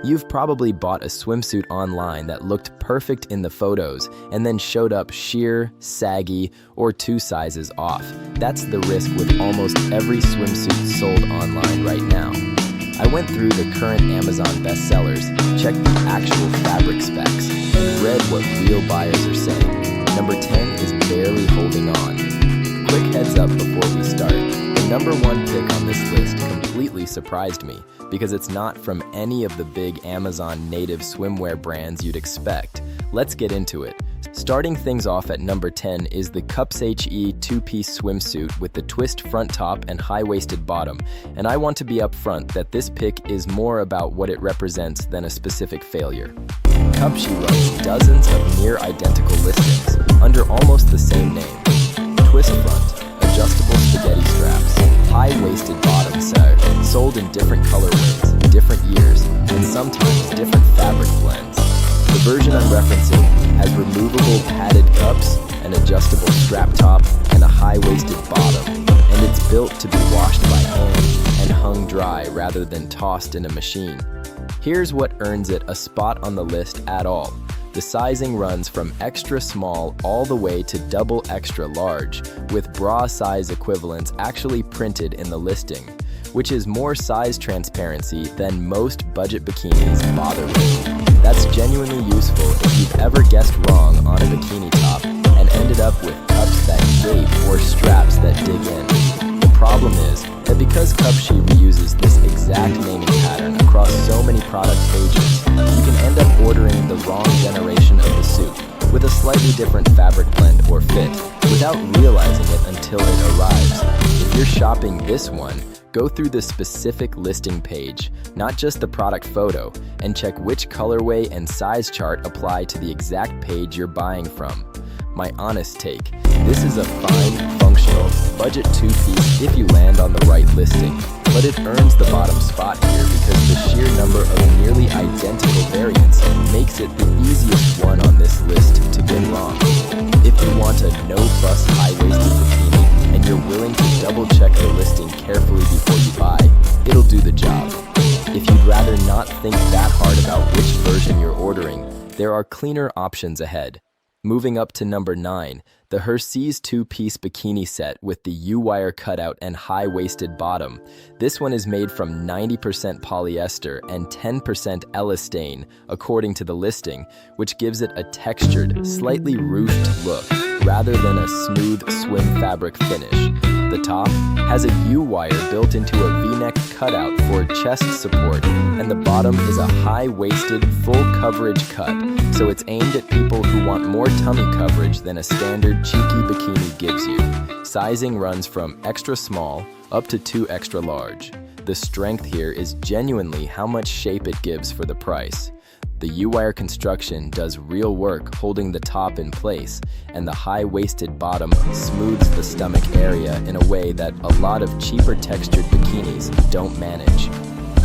You've probably bought a swimsuit online that looked perfect in the photos and then showed up sheer, saggy, or 2 sizes off. That's the risk with almost every swimsuit sold online right now. I went through the current Amazon bestsellers, checked the actual fabric specs, and read what real buyers are saying. Number 10 is barely holding on. Quick heads up before we start. The number 1 pick on this list completely surprised me because it's not from any of the big Amazon native swimwear brands you'd expect. Let's get into it. Starting things off at number 10 is the CUPSHE 2-piece swimsuit with the twist front top and high-waisted bottom. And I want to be upfront that this pick is more about what it represents than a specific failure. CUPSHE runs dozens of near-identical listings under almost the same name. Twist front, adjustable spaghetti straps, high-waisted bottom set, sold in different colorways, different years, and sometimes different fabric blends. The version I'm referencing has removable padded cups, an adjustable strap top, and a high-waisted bottom, and it's built to be washed by hand and hung dry rather than tossed in a machine. Here's what earns it a spot on the list at all. The sizing runs from extra small all the way to double extra large, with bra size equivalents actually printed in the listing, which is more size transparency than most budget bikinis bother with. That's genuinely useful if you've ever guessed wrong on a bikini top and ended up with cups that gape or straps that dig in. The problem is that because CUPSHE reuses this exact naming pattern across so many product pages, you can end up ordering the wrong generation of the suit with a slightly different fabric blend or fit without realizing it until it arrives. If you're shopping this one, go through the specific listing page, not just the product photo, and check which colorway and size chart apply to the exact page you're buying from. My honest take, this is a fine, functional, budget 2-piece if you land on the right listing, but it earns the bottom spot here because the sheer number of nearly identical variants makes it the easiest one on this list to get wrong. If you want a no-fuss high-waisted bikini and you're willing to double-check the listing carefully before you buy, it'll do the job. If you'd rather not think that hard about which version you're ordering, there are cleaner options ahead. Moving up to number 9, the Hershey's 2-piece bikini set with the U-wire cutout and high-waisted bottom. This one is made from 90% polyester and 10% elastane, according to the listing, which gives it a textured, slightly ruched look, rather than a smooth swim fabric finish. The top has a U-wire built into a V-neck cutout for chest support, and the bottom is a high-waisted, full-coverage cut, so it's aimed at people who want more tummy coverage than a standard cheeky bikini gives you. Sizing runs from extra small up to 2 extra large. The strength here is genuinely how much shape it gives for the price. The U-wire construction does real work holding the top in place, and the high-waisted bottom smooths the stomach area in a way that a lot of cheaper textured bikinis don't manage.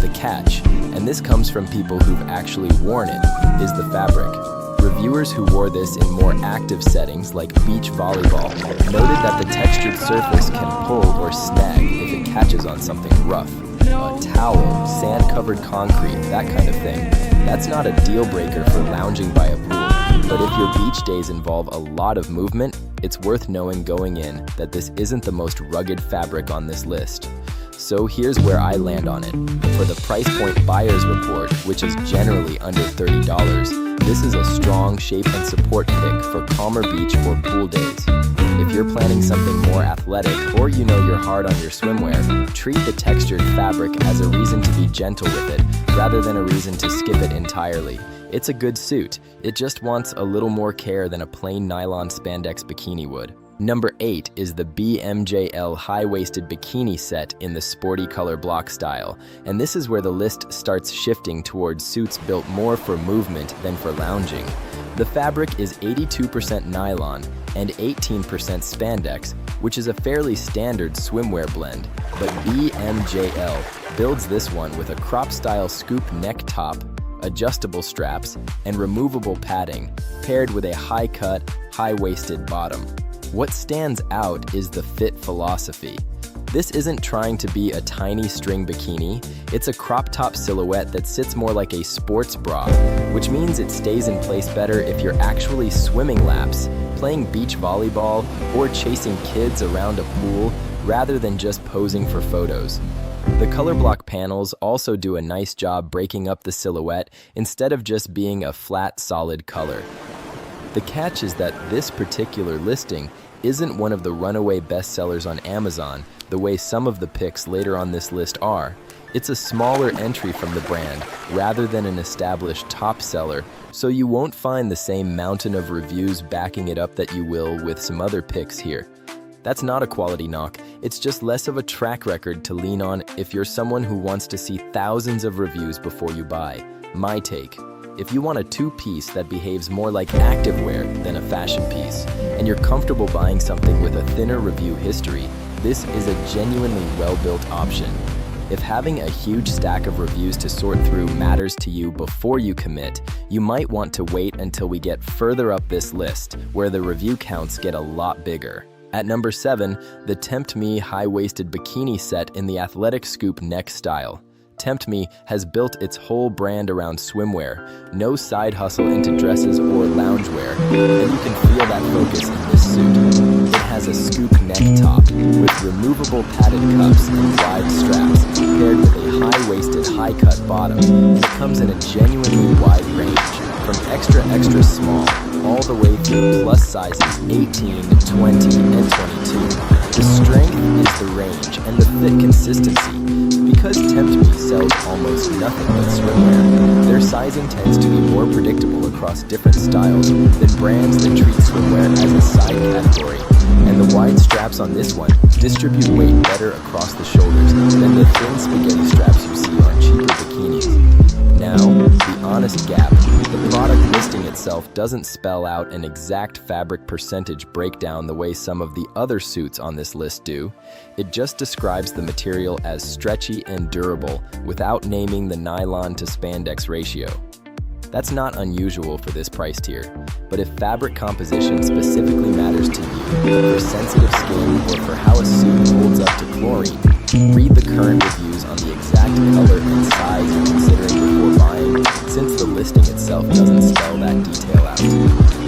The catch, and this comes from people who've actually worn it, is the fabric. Reviewers who wore this in more active settings like beach volleyball noted that the textured surface can pull or snag if it catches on something rough. A towel, sand-covered concrete, that kind of thing. That's not a deal breaker for lounging by a pool, but if your beach days involve a lot of movement, it's worth knowing going in that this isn't the most rugged fabric on this list. So here's where I land on it. For the price point buyer's report, which is generally under $30, this is a strong shape and support pick for calmer beach or pool days. If you're planning something more athletic or you know you're hard on your swimwear, treat the textured fabric as a reason to be gentle with it rather than a reason to skip it entirely. It's a good suit. It just wants a little more care than a plain nylon spandex bikini would. Number 8 is the BMJL high-waisted bikini set in the sporty color block style, and this is where the list starts shifting towards suits built more for movement than for lounging. The fabric is 82% nylon and 18% spandex, which is a fairly standard swimwear blend, but BMJL builds this one with a crop-style scoop neck top, adjustable straps, and removable padding, paired with a high-cut, high-waisted bottom. What stands out is the fit philosophy. This isn't trying to be a tiny string bikini, it's a crop top silhouette that sits more like a sports bra, which means it stays in place better if you're actually swimming laps, playing beach volleyball, or chasing kids around a pool rather than just posing for photos. The color block panels also do a nice job breaking up the silhouette instead of just being a flat, solid color. The catch is that this particular listing isn't one of the runaway bestsellers on Amazon the way some of the picks later on this list are. It's a smaller entry from the brand rather than an established top seller, so you won't find the same mountain of reviews backing it up that you will with some other picks here. That's not a quality knock, it's just less of a track record to lean on if you're someone who wants to see thousands of reviews before you buy. My take: if you want a two-piece that behaves more like activewear than a fashion piece, and you're comfortable buying something with a thinner review history, this is a genuinely well-built option. If having a huge stack of reviews to sort through matters to you before you commit, you might want to wait until we get further up this list, where the review counts get a lot bigger. At number 7, the Tempt Me high-waisted bikini set in the athletic scoop neck style. Tempt Me has built its whole brand around swimwear, no side hustle into dresses or loungewear, and you can feel that focus in this suit. It has a scoop neck top with removable padded cuffs and wide straps, paired with a high-waisted, high-cut bottom, and it comes in a genuinely wide range, from extra small all the way through plus sizes 18, 20, and 22. The strength is the range and the fit consistency. Because Tempt Me sells almost nothing but swimwear, their sizing tends to be more predictable across different styles than brands that treat swimwear as a side category. And the wide straps on this one distribute weight better across the shoulders than the thin spaghetti straps you see on cheaper bikinis. Now, the honest gap: the product listing itself doesn't spell out an exact fabric percentage breakdown the way some of the other suits on this list do. It just describes the material as stretchy and durable without naming the nylon to spandex ratio. That's not unusual for this price tier, but if fabric composition specifically matters to you, for sensitive skin, or for how a suit holds up to chlorine, read the current reviews on the exact color and size you're considering before buying, since the listing itself doesn't spell that detail out.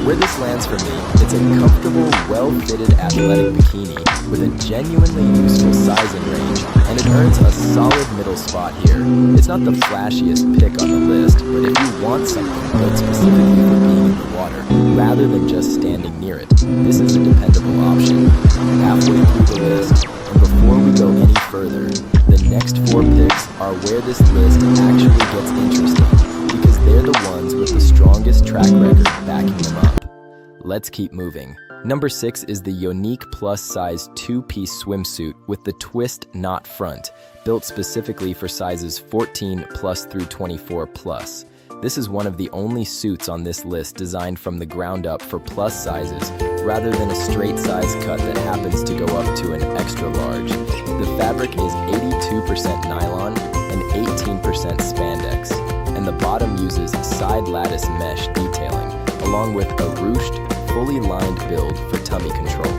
Where this lands for me, it's a comfortable, well-fitted athletic bikini with a genuinely useful sizing range, and it earns a solid middle spot here. It's not the flashiest pick on the list, but if you want something built specifically for being in the water, rather than just standing near it, this is a dependable option. Halfway through the list, and before we go any further, the next 4 picks are where this list actually gets interesting, because they're the ones with the strongest track record backing them up. Let's keep moving. Number 6 is the Yonique plus-size 2-piece swimsuit with the twist knot front, built specifically for sizes 14 plus through 24 plus. This is one of the only suits on this list designed from the ground up for plus sizes, rather than a straight size cut that happens to go up to an extra large. The fabric is 82% nylon and 18% spandex, and the bottom uses side lattice mesh detailing, along with a ruched, fully lined build for tummy control.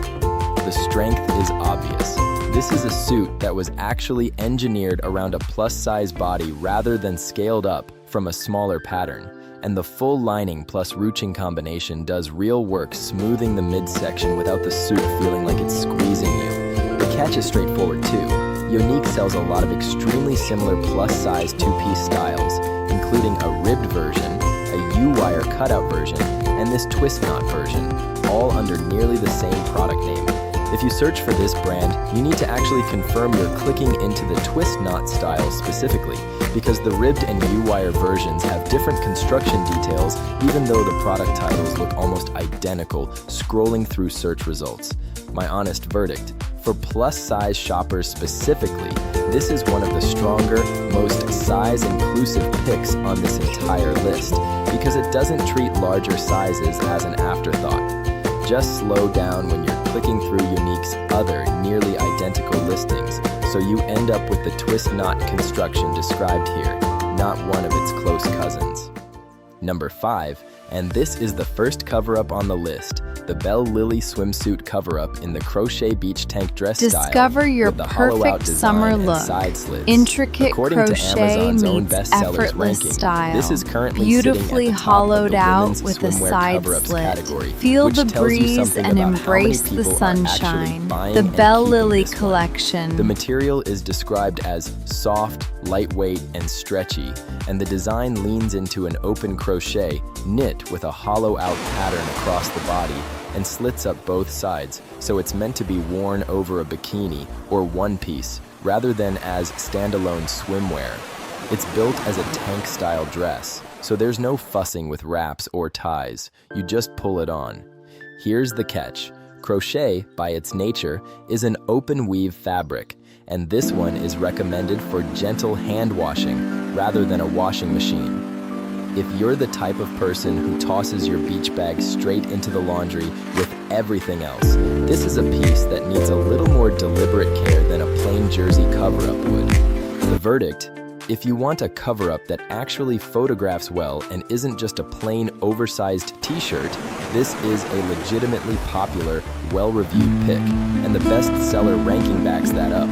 The strength is obvious. This is a suit that was actually engineered around a plus-size body rather than scaled up from a smaller pattern, and the full lining plus ruching combination does real work smoothing the midsection without the suit feeling like it's squeezing you. The catch is straightforward too. Yonique sells a lot of extremely similar plus-size 2-piece styles, including a ribbed version, a U-wire cutout version, and this twist knot version, all under nearly the same product name. If you search for this brand, you need to actually confirm you're clicking into the twist knot style specifically, because the ribbed and U-wire versions have different construction details, even though the product titles look almost identical scrolling through search results. My honest verdict: for plus-size shoppers specifically, this is one of the stronger, most size-inclusive picks on this entire list, because it doesn't treat larger sizes as an afterthought. Just slow down when you're clicking through Yonique's other nearly identical listings, so you end up with the twist knot construction described here, not one of its close cousins. Number 5, And this is the first cover-up on the list, the Belle Lily swimsuit cover-up in the crochet beach tank dress style. Discover your with the perfect summer look. Side slits. Intricate According crochet to Amazon's own meets bestsellers effortless ranking, style. this is currently Beautifully sitting at the top hollowed of the out women's with a swimwear side cover-ups slit. category, Feel which the tells you breeze something and about how many embrace the people are actually sunshine. buying The and Belle keeping Lily this one. collection. The material is described as soft, lightweight, and stretchy, and the design leans into an open crochet knit with a hollow-out pattern across the body and slits up both sides, so it's meant to be worn over a bikini or one piece rather than as standalone swimwear. It's built as a tank-style dress, so there's no fussing with wraps or ties. You just pull it on. Here's the catch. Crochet, by its nature, is an open weave fabric, and this one is recommended for gentle hand washing rather than a washing machine. If you're the type of person who tosses your beach bag straight into the laundry with everything else, this is a piece that needs a little more deliberate care than a plain jersey cover-up would. The verdict: if you want a cover-up that actually photographs well and isn't just a plain oversized t-shirt, this is a legitimately popular, well-reviewed pick, and the bestseller ranking backs that up.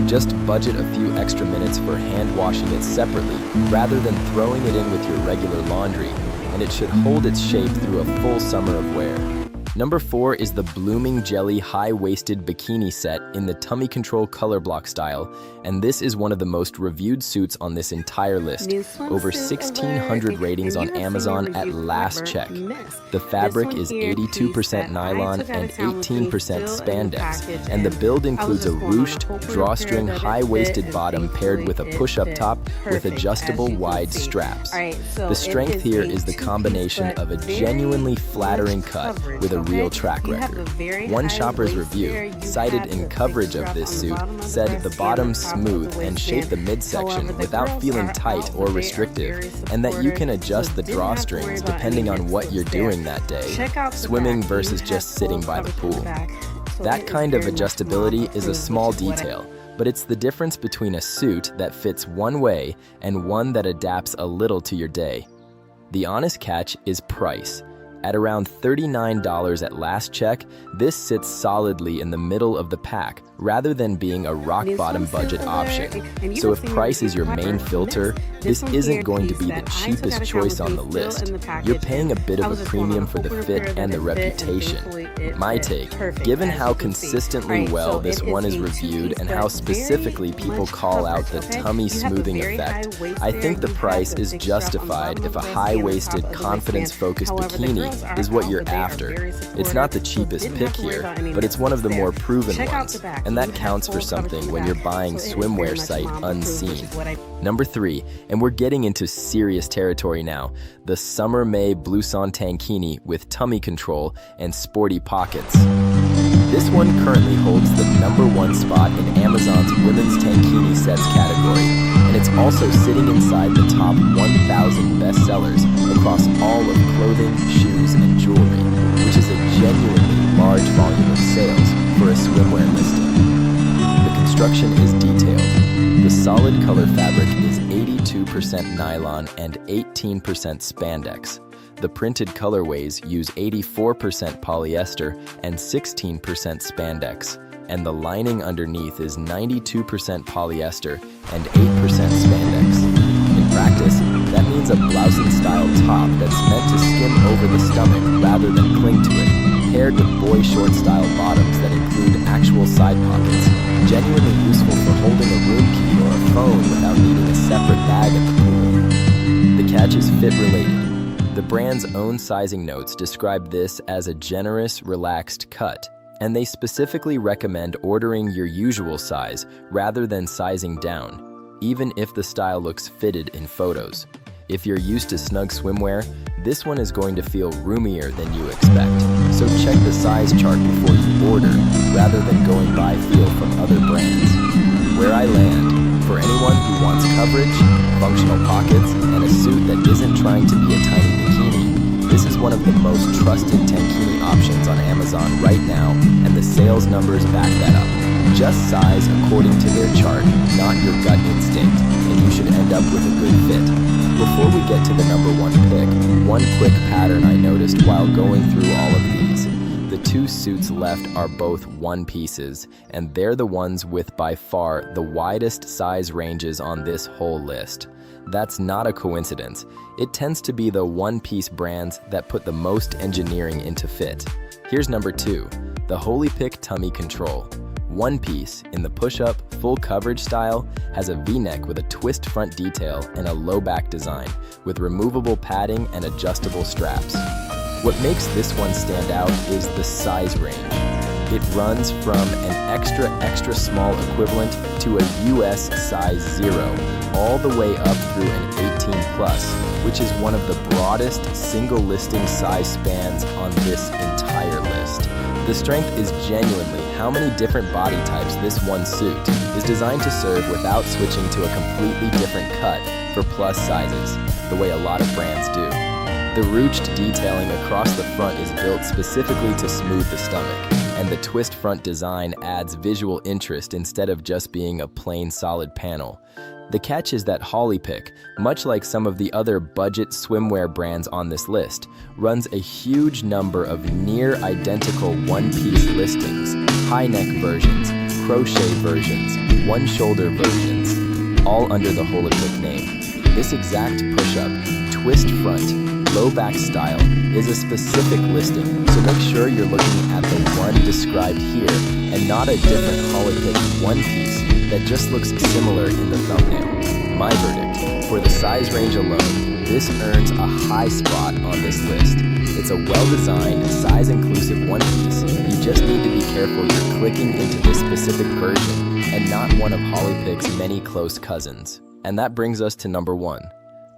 Just budget a few extra minutes for hand washing it separately rather than throwing it in with your regular laundry, and it should hold its shape through a full summer of wear. Number 4 is the Blooming Jelly high-waisted bikini set in the tummy control color block style, and this is one of the most reviewed suits on this entire list. Over 1,600 ratings on Amazon at last check. The fabric is 82% nylon and 18% spandex, and the build includes a ruched, drawstring high-waisted bottom paired with a push-up top with adjustable wide straps. The strength here is the combination of a genuinely flattering cut with a real track record. One shopper's review, cited in coverage of this suit, said the bottom smooth and shape the midsection without feeling tight or restrictive, and that you can adjust the drawstrings depending on what you're doing that day, swimming versus just sitting by the pool. That kind of adjustability is a small detail, but it's the difference between a suit that fits one way and one that adapts a little to your day. The honest catch is price. At around $39 at last check, this sits solidly in the middle of the pack rather than being a rock-bottom budget option. So if price is your main filter, this isn't going to be the cheapest choice on the list. You're paying a bit of a premium for the fit and the reputation. My take, given how consistently well this one is reviewed and how specifically people call out the tummy smoothing effect, I think the price is justified if a high-waisted, confidence-focused bikini is what you're after. It's not the cheapest pick here, but it's one of the more proven ones, and that counts for something when you're buying swimwear sight unseen. Number 3, and we're getting into serious territory now, the Summer May Blouson Tankini with tummy control and sporty pockets. This one currently holds the #1 spot in Amazon's women's tankini sets category, and it's also sitting inside the top 1,000 bestsellers across all of clothing, shoes, and jewelry, which is a genuinely large volume of sales for a swimwear listing. The construction is detailed. The solid color fabric is 82% nylon and 18% spandex. The printed colorways use 84% polyester and 16% spandex, and the lining underneath is 92% polyester and 8% spandex. In practice, that means a blousing-style top that's meant to skim over the stomach rather than cling to it, paired with boy short-style bottoms that include actual side pockets, genuinely useful for holding a room key or a phone without needing a separate bag at the pool. The catch is fit-related. The brand's own sizing notes describe this as a generous, relaxed cut, and they specifically recommend ordering your usual size rather than sizing down, even if the style looks fitted in photos. If you're used to snug swimwear, this one is going to feel roomier than you expect, so check the size chart before you order, rather than going by feel from other brands. Where I land, for anyone who wants coverage, functional pockets, and a suit that isn't trying to be a tiny bikini, this is one of the most trusted tankini options on Amazon right now, and the sales numbers back that up. Just size according to their chart, not your gut instinct, and you should end up with a good fit. Before we get to the number one pick, one quick pattern I noticed while going through all of these. The two suits left are both one pieces, and they're the ones with by far the widest size ranges on this whole list. That's not a coincidence. It tends to be the one-piece brands that put the most engineering into fit. Here's number two, the Holipick Tummy Control. One piece, in the push-up, full coverage style, has a V-neck with a twist front detail and a low back design, with removable padding and adjustable straps. What makes this one stand out is the size range. It runs from an extra small equivalent to a US size 0, all the way up through an 18 plus, which is one of the broadest single listing size spans on this entire list. The strength is genuinely how many different body types this one suit is designed to serve without switching to a completely different cut for plus sizes, the way a lot of brands do. The ruched detailing across the front is built specifically to smooth the stomach, and the twist front design adds visual interest instead of just being a plain solid panel. The catch is that Holipick, much like some of the other budget swimwear brands on this list, runs a huge number of near-identical one-piece listings, high-neck versions, crochet versions, one-shoulder versions, all under the Holipick name. This exact push-up, twist front, low back style is a specific listing, so make sure you're looking at the one described here and not a different Holipick one-piece that just looks similar in the thumbnail. My verdict, for the size range alone, this earns a high spot on this list. It's a well-designed, size-inclusive one-piece. You just need to be careful you're clicking into this specific version and not one of Holipick's many close cousins. And that brings us to number one,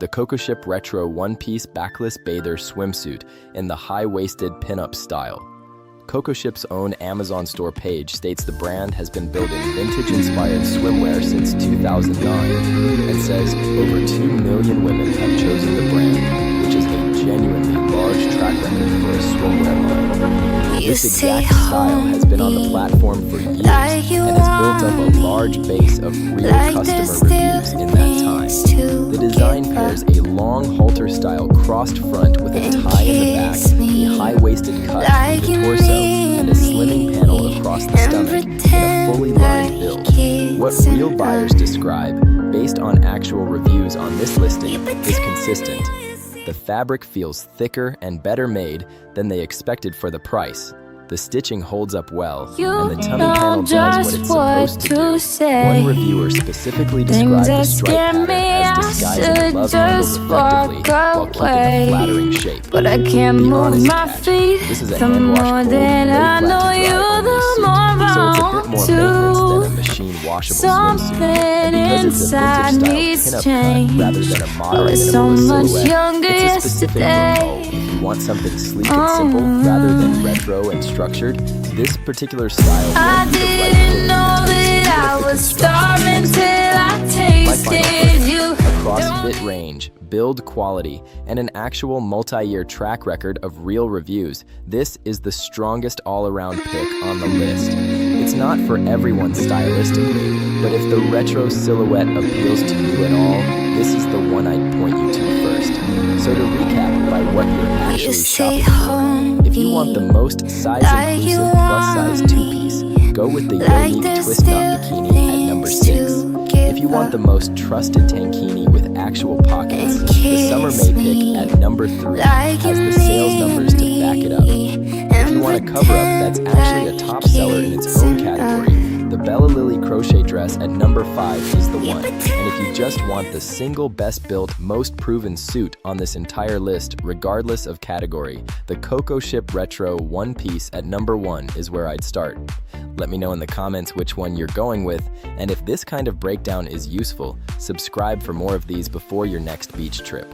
the CUPSHE Retro one-piece backless bather swimsuit in the high-waisted pinup style. CUPSHE's own Amazon store page states the brand has been building vintage-inspired swimwear since 2009 and says over 2 million women have chosen the brand, which is a genuinely large track record for a swimwear line. This exact style has been on the platform for years and has built up a large base of real customer reviews in that time. The design pairs a long halter-style crossed front with a tie in the back, a high-waisted cut through the torso, and a slimming panel across the stomach in a fully lined build. What real buyers describe, based on actual reviews on this listing, is consistent. The fabric feels thicker and better made than they expected for the price. The stitching holds up well, and the tummy panel does what it's supposed to do. One reviewer specifically described the stripe pattern as disguising love handles effectively while keeping a flattering shape. But I can't move my feet. This is a hand-washed gold, ready flat to dry on this suit, so it's a bit more maintenance than a machine-washable swimsuit. And because it's a vintage-style pinup cut rather than a modern minimalist silhouette, it's a specific look. If you want something sleek and simple rather than retro and structured, this particular style won't be the right fit. Know that I was starving till I tasted you. Across fit range, build quality, and an actual multi-year track record of real reviews, this is the strongest all-around pick on the list. It's not for everyone stylistically, but if the retro silhouette appeals to you at all, this is the one I'd point you to first. So to recap by what you're actually shopping for, if you want the most size-inclusive plus-size two-piece, go with the Yonique twist-knot bikini at number 6. If you want the most trusted tankini with actual pockets, the Summer May pick at number 3 has the sales numbers to back it up. If you want a cover-up that's actually a top seller in its own category, the Bella Lily crochet dress at number 5 is the one. And if you just want the single best-built, most proven suit on this entire list, regardless of category, the CUPSHE Retro one-piece at number 1 is where I'd start. Let me know in the comments which one you're going with, and if this kind of breakdown is useful, subscribe for more of these before your next beach trip.